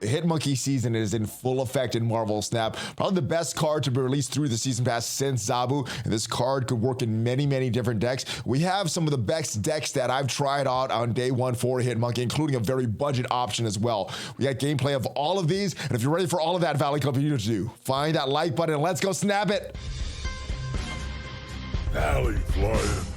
The Hit-Monkey season is in full effect in Marvel Snap. Probably the best card to be released through the season pass since Zabu. And this card could work in many, many different decks. We have some of the best decks that I've tried out on day one for Hit-Monkey, including a very budget option as well. We got gameplay of all of these. And if you're ready for all of that, Valley Club, you need to do, find that like button and let's go snap it. ValleyFlyin.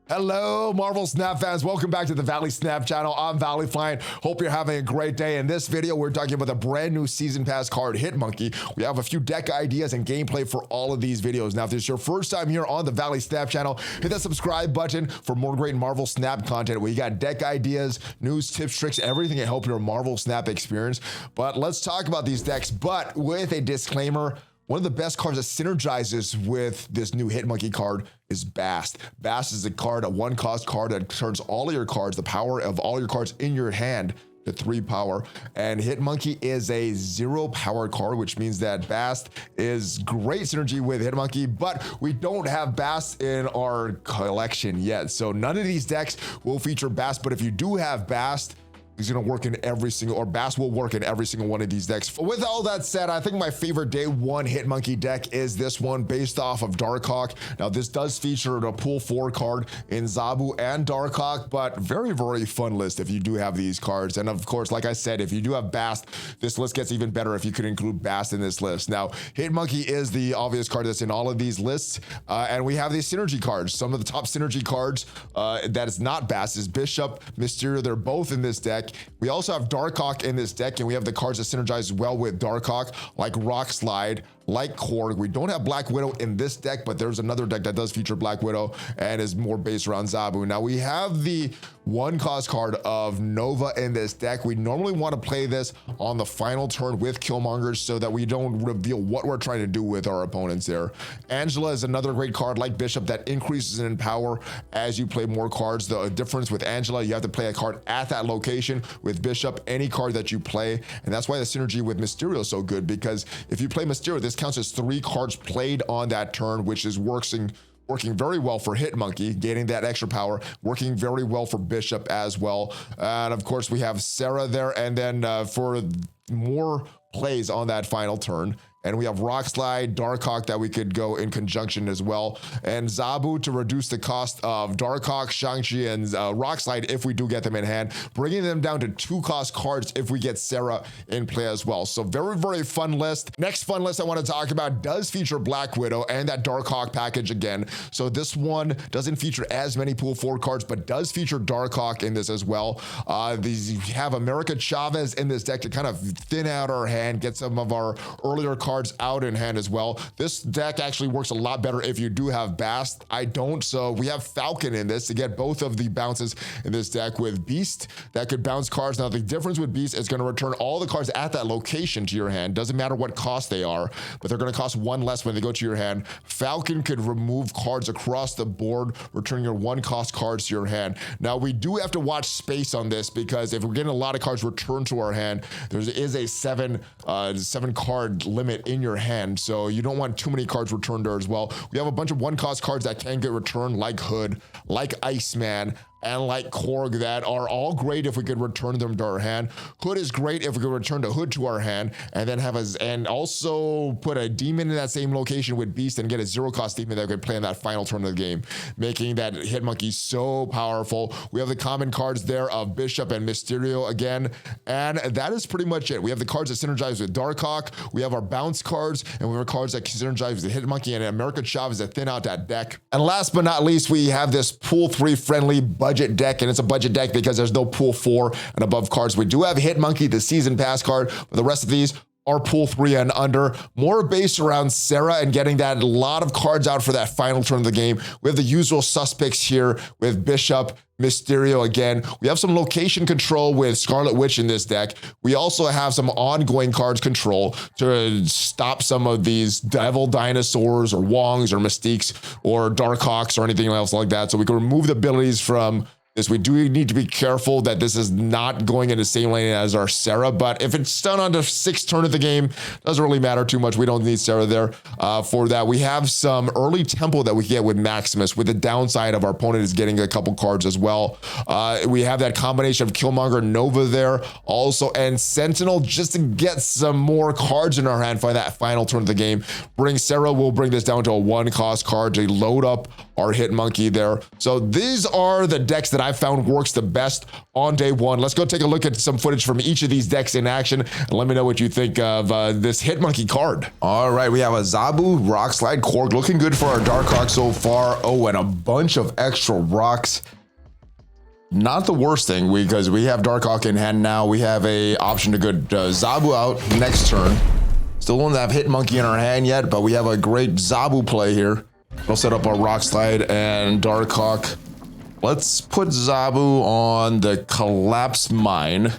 Hello, Marvel Snap fans. Welcome back to the Valley Snap channel. I'm ValleyFlyin. Hope you're having a great day. In this video, we're talking about a brand new season pass card, Hit-Monkey. We have a few deck ideas and gameplay for all of these videos. Now, if this is your first time here on the Valley Snap channel, hit that subscribe button for more great Marvel Snap content. We got deck ideas, news, tips, tricks, everything to help your Marvel Snap experience. But let's talk about these decks, but with a disclaimer. One of the best cards that synergizes with this new Hit-Monkey card is Bast. Bast is a card, a one-cost card that turns all of your cards, the power of all your cards in your hand, to 3 power. And Hit-Monkey is a 0 power card, which means that Bast is great synergy with Hit-Monkey, but we don't have Bast in our collection yet. So none of these decks will feature Bast, but if you do have Bast, he's gonna work in every single, or Bast will work in every single one of these decks. With all that said, I think my favorite day one Hit-Monkey deck is this one based off of Darkhawk. Now this does feature a pool 4 card in Zabu and Darkhawk, but very, very fun list if you do have these cards. And of course, like I said, if you do have Bast, this list gets even better if you could include Bast in this list. Now, Hit-Monkey is the obvious card that's in all of these lists. And we have these synergy cards. Some of the top synergy cards that is not Bast is Bishop, Mysterio. They're both in this deck. We also have Darkhawk in this deck, and we have the cards that synergize well with Darkhawk, like Rock Slide, like Korg. We don't have Black Widow in this deck, but there's another deck that does feature Black Widow and is more based around Zabu. Now we have the one-cost card of Nova in this deck. We normally want to play this on the final turn with Killmongers so that we don't reveal what we're trying to do with our opponents there. Angela is another great card like Bishop that increases in power as you play more cards. The difference with Angela, you have to play a card at that location. With Bishop, any card that you play, and that's why the synergy with Mysterio is so good, because if you play Mysterio, this counts as 3 cards played on that turn, which is working very well for Hit-Monkey, gaining that extra power, working very well for Bishop as well. And of course, we have Sarah there, and then for more plays on that final turn. And we have Rock Slide, Darkhawk that we could go in conjunction as well. And Zabu to reduce the cost of Darkhawk, Shang-Chi, and Rock Slide if we do get them in hand, bringing them down to 2-cost cards if we get Sarah in play as well. So very, very fun list. Next fun list I want to talk about does feature Black Widow and that Darkhawk package again. So this one doesn't feature as many pool 4 cards, but does feature Darkhawk in this as well. You have America Chavez in this deck to kind of thin out our hand, get some of our earlier cards out in hand as well. This deck actually works a lot better if you do have Bast. I don't, so we have Falcon in this to get both of the bounces in this deck with Beast that could bounce cards. Now the difference with Beast is going to return all the cards at that location to your hand. Doesn't matter what cost they are, but they're going to cost 1 less when they go to your hand. Falcon could remove cards across the board, returning your 1-cost cards to your hand. Now we do have to watch space on this, because if we're getting a lot of cards returned to our hand, there is a 7 card limit in your hand, so you don't want too many cards returned there as well. We have a bunch of 1-cost cards that can get returned, like Hood, like Iceman, and like Korg, that are all great if we could return them to our hand. Hood is great if we could return the Hood to our hand, and then and also put a demon in that same location with Beast and get a 0-cost demon that could play in that final turn of the game, making that Hit-Monkey so powerful. We have the common cards there of Bishop and Mysterio again, and that is pretty much it. We have the cards that synergize with Darkhawk, we have our bounce cards, and we have cards that synergize with Hit-Monkey and America Chavez that thin out that deck. And last but not least, we have this pool 3 friendly budget deck, and it's a budget deck because there's no pool 4 and above cards. We do have Hit-Monkey, the season pass card, but the rest of these are pool 3 and under, more based around Sarah and getting that a lot of cards out for that final turn of the game. We have the usual suspects here with Bishop, Mysterio again. We have some location control with Scarlet Witch in this deck. We also have some ongoing cards control to stop some of these Devil Dinosaurs or Wongs or Mystiques or Darkhawks or anything else like that. So we can remove the abilities from is we do need to be careful that this is not going in the same lane as our Sarah, but if it's done on the 6th turn of the game, doesn't really matter too much. We don't need Sarah there for that. We have some early tempo that we get with Maximus, with the downside of our opponent is getting a couple cards as well. We have that combination of Killmonger, Nova there also, and Sentinel just to get some more cards in our hand for that final turn of the game. Sarah will bring this down to a 1-cost card to load up our Hit-Monkey there. So these are the decks that I found works the best on day 1. Let's go take a look at some footage from each of these decks in action and let me know what you think of this Hit-Monkey card. All right, we have a Zabu, Rock Slide, Korg, looking good for our Darkhawk so far. Oh, and a bunch of extra rocks. Not the worst thing because we have Darkhawk in hand now. We have a option to go Zabu out next turn. Still don't have Hit-Monkey in our hand yet, but we have a great Zabu play here. We'll set up our Rock Slide and Darkhawk. Let's put Zabu on the Collapse Mine.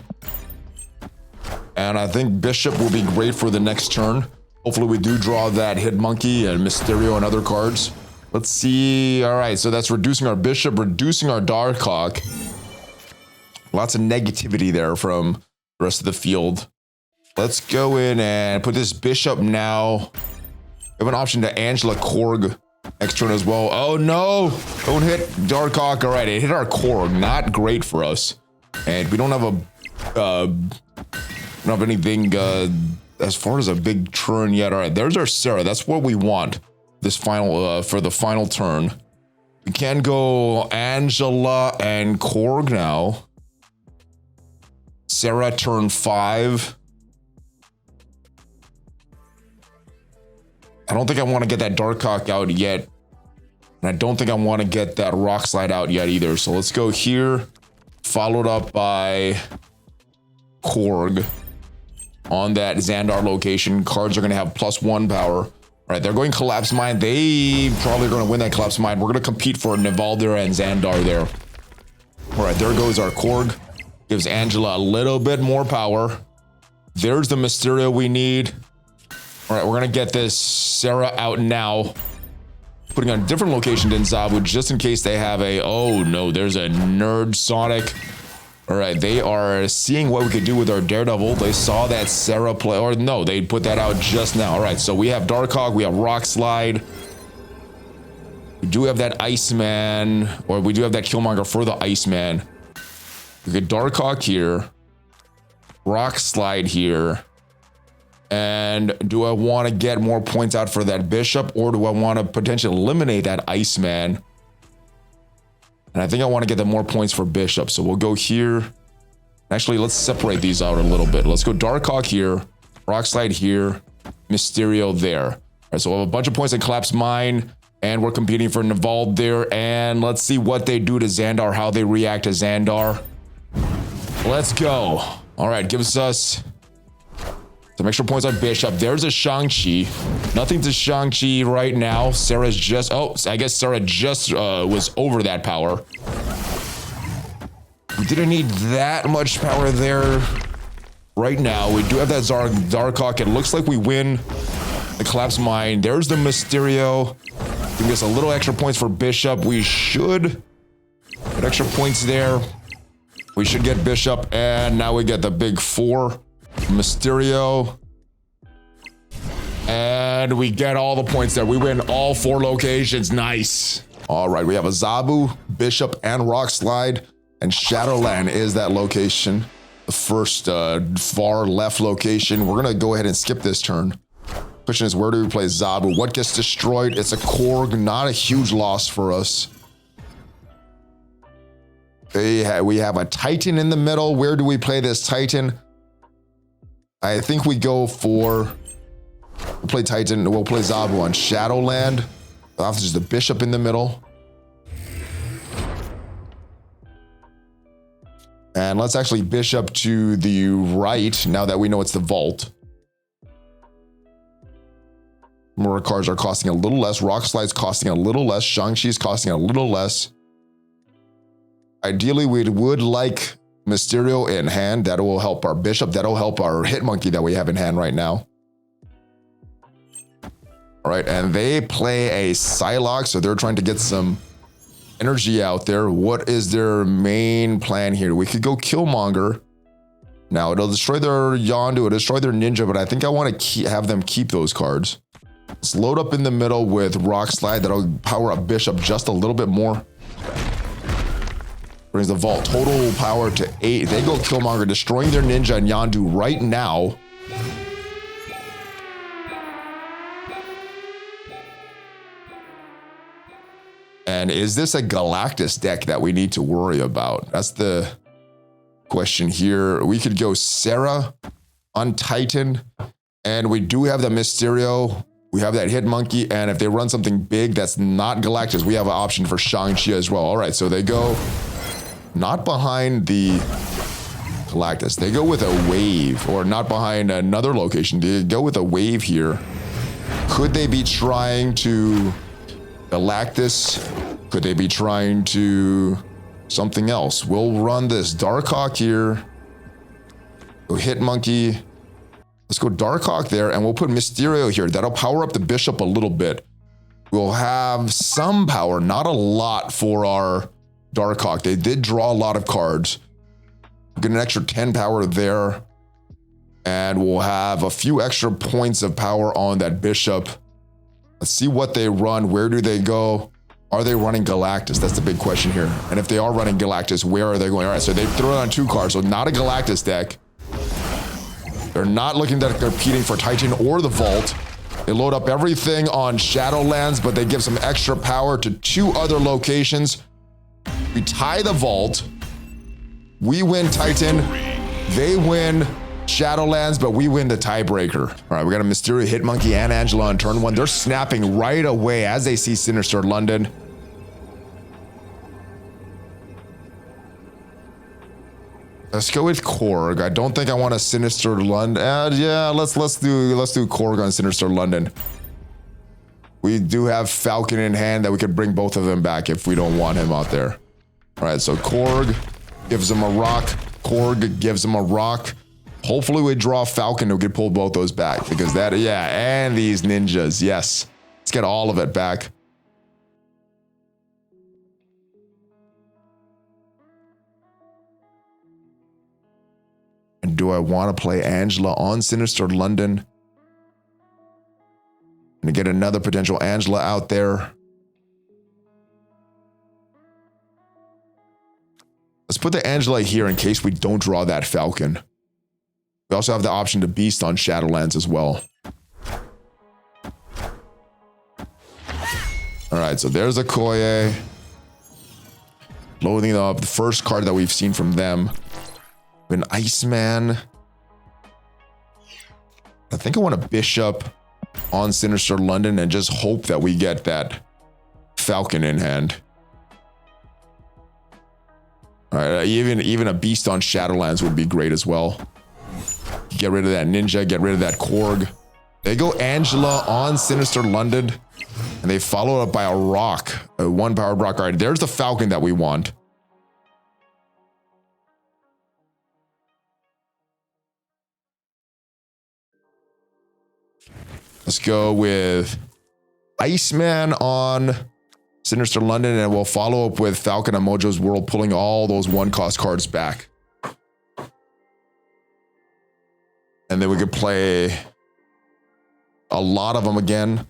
And I think Bishop will be great for the next turn. Hopefully we do draw that Hit-Monkey and Mysterio and other cards. Let's see. All right, so that's reducing our Bishop, reducing our Darkhawk. Lots of negativity there from the rest of the field. Let's go in and put this Bishop now. We have an option to Angela Korg next turn as well. Oh no, don't hit Darkhawk. All right, it hit our Korg, not great for us. And we don't have anything as far as a big turn yet. All right, there's our Sarah. That's what we want this final for the final turn. We can go Angela and Korg now. Sarah turn 5. I don't think I want to get that Darkhawk out yet. And I don't think I want to get that Rock Slide out yet either. So let's go here. Followed up by Korg on that Xandar location. Cards are going to have +1 power. All right, they're going Collapse Mine. They probably are going to win that Collapse Mine. We're going to compete for Nivalder and Xandar there. All right, there goes our Korg. Gives Angela a little bit more power. There's the Mysterio we need. All right, we're going to get this Sarah out now. Putting on a different location than Zabu just in case they have a... Oh, no, there's a Nerd Sonic. All right, they are seeing what we could do with our Daredevil. They saw that Sarah play... Or no, they put that out just now. All right, so we have Darkhawk. We have Rock Slide. We do have that Iceman. Or we do have that Killmonger for the Iceman. We get Darkhawk here. Rock Slide here. And do I want to get more points out for that Bishop, or do I want to potentially eliminate that Iceman? And I think I want to get the more points for Bishop. So we'll go here. Actually, let's separate these out a little bit. Let's go Darkhawk here, Rock Slide here, Mysterio there. All right, so we'll have a bunch of points in Collapse Mine, and we're competing for Nivald there. And let's see what they do to Xandar, how they react to Xandar. Let's go. All right, gives us some extra points on Bishop. There's a Shang-Chi. Nothing to Shang-Chi right now. Sarah's just... Oh, I guess Sarah just was over that power. We didn't need that much power there right now. We do have that Darkhawk. It looks like we win the Collapse Mine. There's the Mysterio. Give us a little extra points for Bishop. We should get extra points there. We should get Bishop. And now we get the big 4. Mysterio. And we get all the points there. We win all 4 locations. Nice. All right, we have a Zabu, Bishop, and Rock Slide. And Shadowland is that location. The first far left location. We're going to go ahead and skip this turn. Question is, where do we play Zabu? What gets destroyed? It's a Korg. Not a huge loss for us. We have a Titan in the middle. Where do we play this Titan? I think we go for... We'll play Titan. We'll play Zabu on Shadowland. There's the Bishop in the middle. And let's actually Bishop to the right now that we know it's the Vault. More cards are costing a little less. Rock Slide's costing a little less. Shang-Chi's costing a little less. Ideally, we would like Mysterio in hand. That will help our Bishop. That'll help our Hit-Monkey that we have in hand right now. All right, and they play a Psylocke, so they're trying to get some energy out there. What is their main plan here? We could go Killmonger. Now, it'll destroy their Yondu, it'll destroy their Ninja, but I think I want to have them keep those cards. Let's load up in the middle with Rock Slide. That'll power up Bishop just a little bit more. Brings the Vault total power to 8. They go Killmonger, destroying their Ninja and Yondu right now. And is this a Galactus deck that we need to worry about? That's the question here. We could go Sarah on Titan, and we do have the Mysterio. We have that Hit-Monkey, and if they run something big that's not Galactus, we have an option for Shang-Chi as well. All right, so they go not behind the Galactus. They go with a wave, or not behind another location. They go with a wave here. Could they be trying to Galactus? Could they be trying to something else? We'll run this Darkhawk here. Go Hit-Monkey. Let's go Darkhawk there, and we'll put Mysterio here. That'll power up the Bishop a little bit. We'll have some power, not a lot for our Darkhawk. They did draw a lot of cards. Get an extra 10 power there. And we'll have a few extra points of power on that Bishop. Let's see what they run. Where do they go? Are they running Galactus? That's the big question here. And if they are running Galactus, where are they going? All right, so they throw it on 2 cards, so not a Galactus deck. They're not looking at competing for Titan or the Vault. They load up everything on Shadowlands, but they give some extra power to 2 other locations. We tie the Vault. We win Titan. They win Shadowlands, but we win the tiebreaker. All right, we got a Mysterio, Hit-Monkey, and Angela on turn 1. They're snapping right away as they see Sinister London. Let's go with Korg. I don't think I want a Sinister London. Yeah, let's do Korg on Sinister London. We do have Falcon in hand that we could bring both of them back if we don't want him out there. All right, so Korg gives him a rock. Korg gives him a rock. Hopefully we draw Falcon who can pull both those back, because that, yeah, and these ninjas, yes. Let's get all of it back. And do I want to play Angela on Sinister London? And get another potential Angela out there. Let's put the Angela here in case we don't draw that Falcon. We also have the option to Beast on Shadowlands as well. All right, so there's a Koye. Loading up the first card that we've seen from them. An Iceman. I think I want a Bishop on Sinister London and just hope that we get that Falcon in hand. All right, even a Beast on Shadowlands would be great as well. Get rid of that Ninja, get rid of that Korg. They go Angela on Sinister London, and they follow up by a rock, a 1-powered rock. All right, there's the Falcon that we want. Let's go with Iceman on Sinister London, and we'll follow up with Falcon on Mojo's World, pulling all those 1-cost cards back. And then we could play a lot of them again,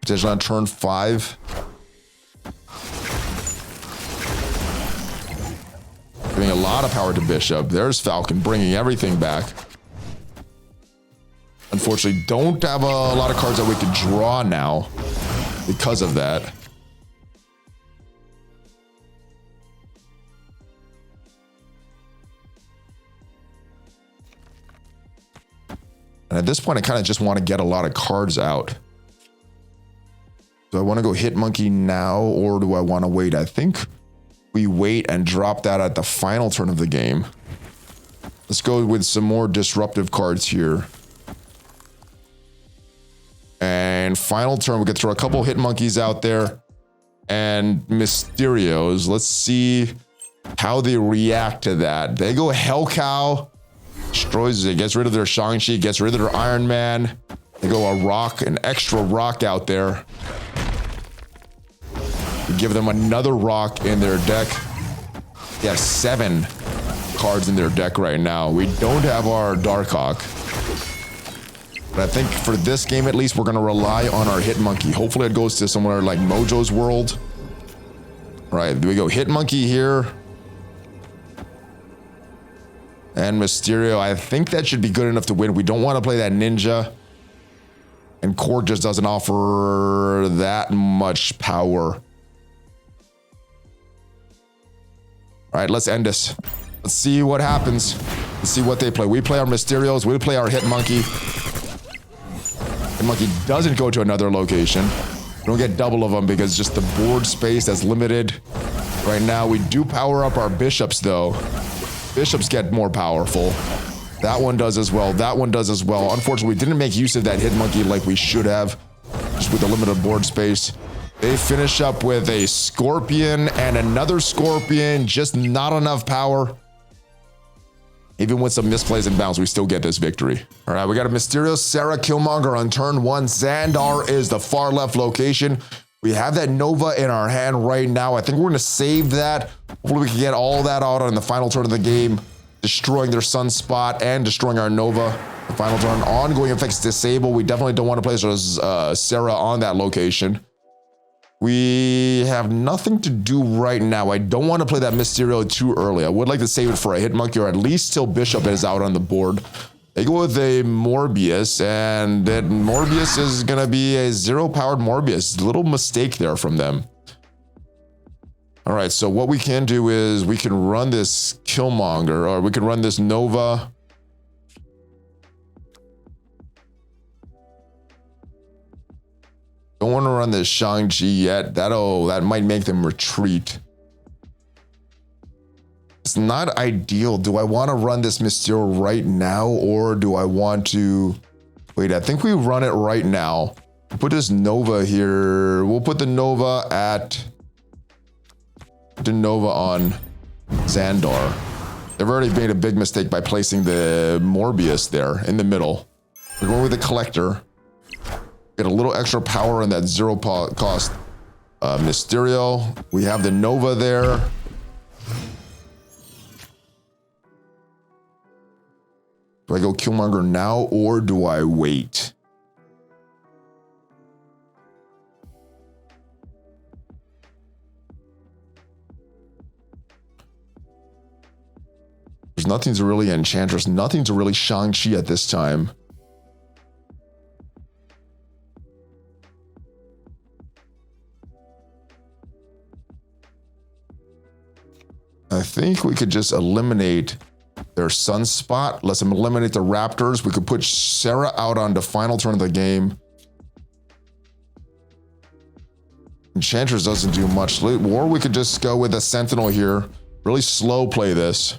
potentially on turn 5. Giving a lot of power to Bishop. There's Falcon bringing everything back. Unfortunately, don't have a lot of cards that we could draw now because of that. And at this point, I kind of just want to get a lot of cards out. Do I want to go Hit-Monkey now, or do I want to wait? I think we wait and drop that at the final turn of the game. Let's go with some more disruptive cards here. And final turn, we could throw a couple Hit-Monkeys out there and Mysterios. Let's see how they react to that. They go Hell Cow. Destroys it, gets rid of their Shang-Chi, gets rid of their Iron Man. They go a rock, an extra rock out there. We give them another rock in their deck. They have 7 cards in their deck right now. We don't have our Darkhawk. But I think for this game, at least, we're going to rely on our Hit-Monkey. Hopefully it goes to somewhere like Mojo's World. All right, there we go. Hit-Monkey here. And Mysterio. I think that should be good enough to win. We don't want to play that Ninja. And Cork just doesn't offer that much power. All right, let's end this. Let's see what happens. Let's see what they play. We play our Mysterios. We play our Hit-Monkey. Hit-Monkey doesn't go to another location. We don't get double of them because just the board space that's limited. Right now, we do power up our Bishops, though. Bishops get more powerful. That one does as well. That one does as well. Unfortunately, we didn't make use of that Hit-Monkey like we should have, just with the limited board space. They finish up with a Scorpion and another Scorpion. Just not enough power. Even with some misplays and bounce, we still get this victory. All right, we got a Mysterio, Sarah, Killmonger on turn 1. Xandar is the far left location. We have that Nova in our hand right now. I think we're going to save that. Hopefully we can get all that out on the final turn of the game, destroying their Sunspot and destroying our Nova. The final turn, ongoing effects disable. We definitely don't want to place Sarah on that location. We have nothing to do right now. I don't want to play that Mysterio too early. I would like to save it for a Hit-Monkey, or at least till Bishop is out on the board. They go with a Morbius, and that Morbius is going to be a 0-powered Morbius. A little mistake there from them. All right, so what we can do is we can run this Killmonger, or we can run this Nova. Don't want to run this Shang-Chi yet. That might make them retreat. It's not ideal. Do I want to run this Mysterio right now, or do I want to wait? I think we run it right now. Put this Nova here. We'll put the Nova on Xandar. They've already made a big mistake by placing the Morbius there in the middle. We're going with the Collector. Get a little extra power in that 0 cost Mysterio. We have the Nova there. Do I go Killmonger now, or do I wait? There's nothing to really Enchantress, nothing to really Shang-Chi at this time. I think we could just eliminate their Sunspot. Let's eliminate the Raptors. We could put Sarah out on the final turn of the game. Enchantress doesn't do much. Or we could just go with a Sentinel here. Really slow play this.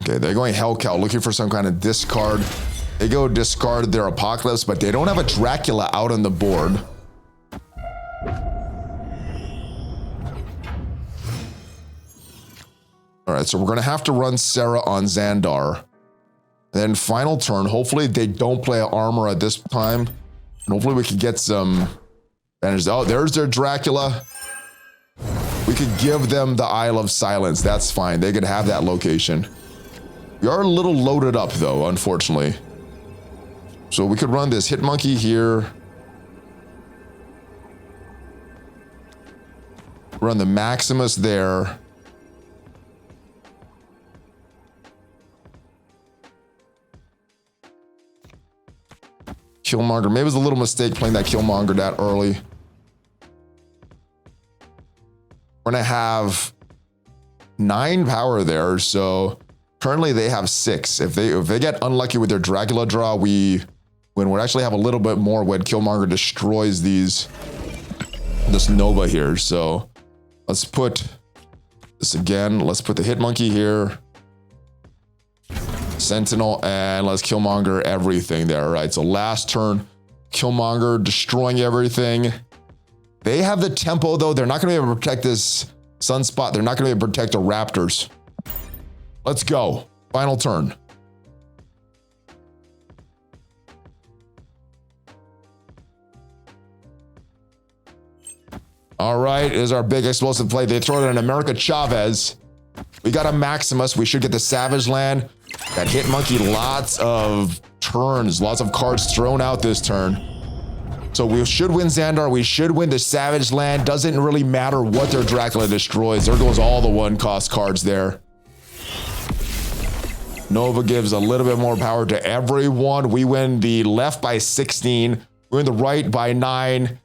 Okay, they're going Hellcow, looking for some kind of discard. They go discard their Apocalypse, but they don't have a Dracula out on the board. All right, so we're going to have to run Sarah on Xandar. Then final turn, hopefully they don't play armor at this time. And hopefully we can get some advantage. Oh, there's their Dracula. We could give them the Isle of Silence. That's fine. They could have that location. We are a little loaded up, though, unfortunately. So we could run this Hit-Monkey here. Run the Maximus there. Killmonger. Maybe it was a little mistake playing that Killmonger that early. We're going to have 9 power there, so currently they have 6. If they get unlucky with their Dracula draw, we actually have a little bit more when Killmonger destroys this Nova here. So let's put this again. Let's put the Hit-Monkey here. Sentinel, and let's Killmonger everything there. All right, so last turn, Killmonger destroying everything. They have the tempo, though. They're not going to be able to protect this Sunspot. They're not going to be able to protect the Raptors. Let's go. Final turn. All right, is our big explosive play. They throw it in America Chavez. We got a Maximus. We should get the Savage Land. That Hit-Monkey, lots of turns, lots of cards thrown out this turn. So we should win Xandar. We should win the Savage Land. Doesn't really matter what their Dracula destroys. There goes all the 1-cost cards there. Nova gives a little bit more power to everyone. We win the left by 16. We win the right by 9.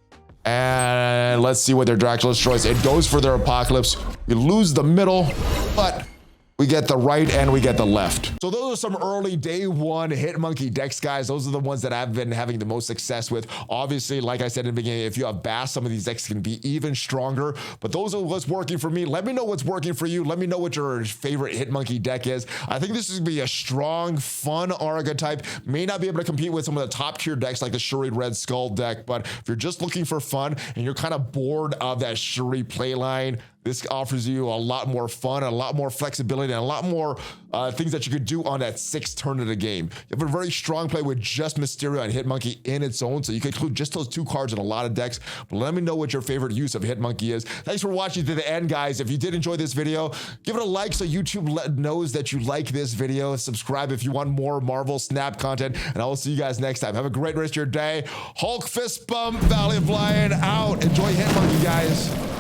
And let's see what their Dracula destroys. It goes for their Apocalypse. We lose the middle, but we get the right and we get the left. So those are some early day one Hit-Monkey decks, guys. Those are the ones that I've been having the most success with. Obviously, like I said in the beginning, if you have Bass, some of these decks can be even stronger, but those are what's working for me. Let me know what's working for you. Let me know what your favorite Hit-Monkey deck is. I think this is gonna be a strong, fun archetype. May not be able to compete with some of the top tier decks like the Shuri Red Skull deck, but if you're just looking for fun and you're kind of bored of that Shuri playline, this offers you a lot more fun, a lot more flexibility, and a lot more things that you could do on that 6th turn of the game. You have a very strong play with just Mysterio and Hit-Monkey in its own, so you can include just those 2 cards in a lot of decks. But let me know what your favorite use of Hit-Monkey is. Thanks for watching to the end, guys. If you did enjoy this video, give it a like so YouTube knows that you like this video. Subscribe if you want more Marvel Snap content, and I will see you guys next time. Have a great rest of your day. Hulk fist bump, ValleyFlyin out. Enjoy Hit-Monkey, guys.